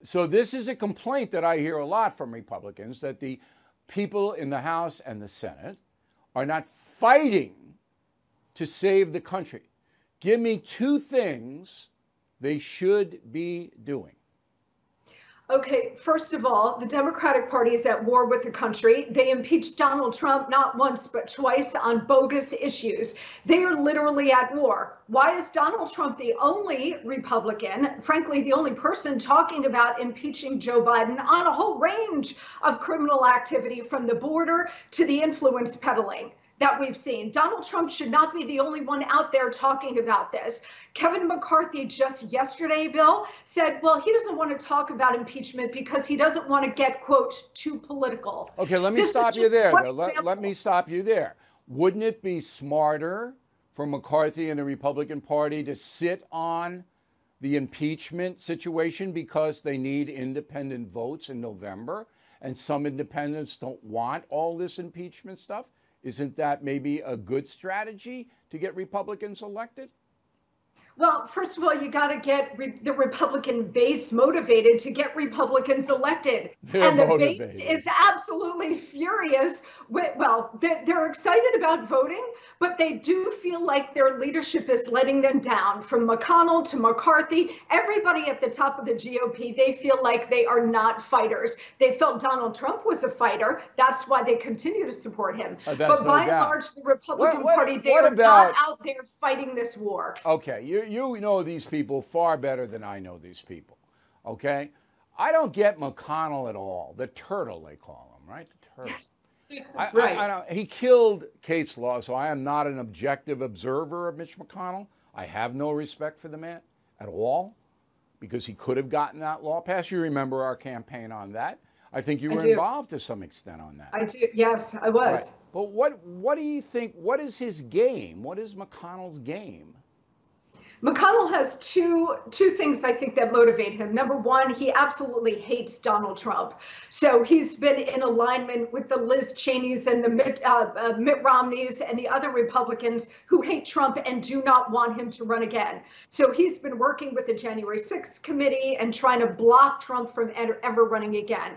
So this is a complaint that I hear a lot from Republicans, that the people in the House and the Senate are not fighting to save the country. Give me two things they should be doing. Okay, first of all, the Democratic Party is at war with the country. They impeached Donald Trump not once, but twice on bogus issues. They are literally at war. Why is Donald Trump the only Republican, frankly, the only person talking about impeaching Joe Biden on a whole range of criminal activity, from the border to the influence peddling that we've seen? Donald Trump should not be the only one out there talking about this. Kevin McCarthy just yesterday, Bill, said, well, he doesn't want to talk about impeachment because he doesn't want to get, quote, too political. Okay, let me stop you there, though. Let me stop you there. Wouldn't it be smarter for McCarthy and the Republican Party to sit on the impeachment situation because they need independent votes in November, and some independents don't want all this impeachment stuff? Isn't that maybe a good strategy to get Republicans elected? Well, first of all, you got to get the Republican base motivated to get Republicans elected. And the base is absolutely furious. Well, they're excited about voting, but they do feel like their leadership is letting them down. From McConnell to McCarthy, everybody at the top of the GOP, they feel like they are not fighters. They felt Donald Trump was a fighter. That's why they continue to support him. But by and large, the Republican Party, they are not out there fighting this war. Okay, you know these people far better than I know these people, okay? I don't get McConnell at all. The turtle, they call him, right? The turtle. Right. I don't, he killed Kate's Law, so I am not an objective observer of Mitch McConnell. I have no respect for the man at all, because he could have gotten that law passed. You remember our campaign on that. I think you were involved to some extent on that. I do. Yes, I was. Right. But what do you think? What is his game? What is McConnell's game? McConnell has two things I think that motivate him. Number one, he absolutely hates Donald Trump. So he's been in alignment with the Liz Cheneys and the Mitt Romneys and the other Republicans who hate Trump and do not want him to run again. So he's been working with the January 6th committee and trying to block Trump from ever running again.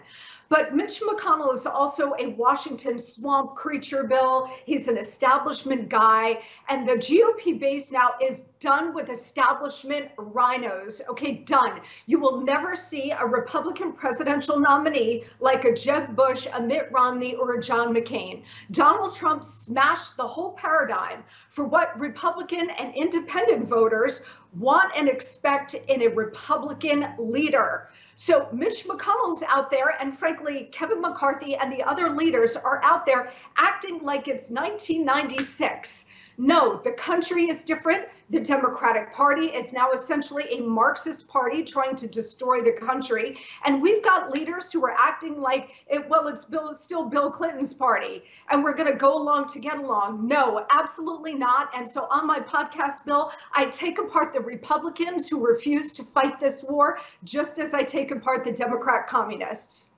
But Mitch McConnell is also a Washington swamp creature, Bill. He's an establishment guy. And the GOP base now is done with establishment rhinos. Okay, done. You will never see a Republican presidential nominee like a Jeb Bush, a Mitt Romney, or a John McCain. Donald Trump smashed the whole paradigm for what Republican and independent voters want and expect in a Republican leader. So Mitch McConnell's out there, and frankly, Kevin McCarthy and the other leaders are out there acting like it's 1996. No, the country is different. The Democratic Party is now essentially a Marxist party trying to destroy the country. And we've got leaders who are acting like, it's still Bill Clinton's party, and we're going to go along to get along. No, absolutely not. And so on my podcast, Bill, I take apart the Republicans who refuse to fight this war, just as I take apart the Democrat communists.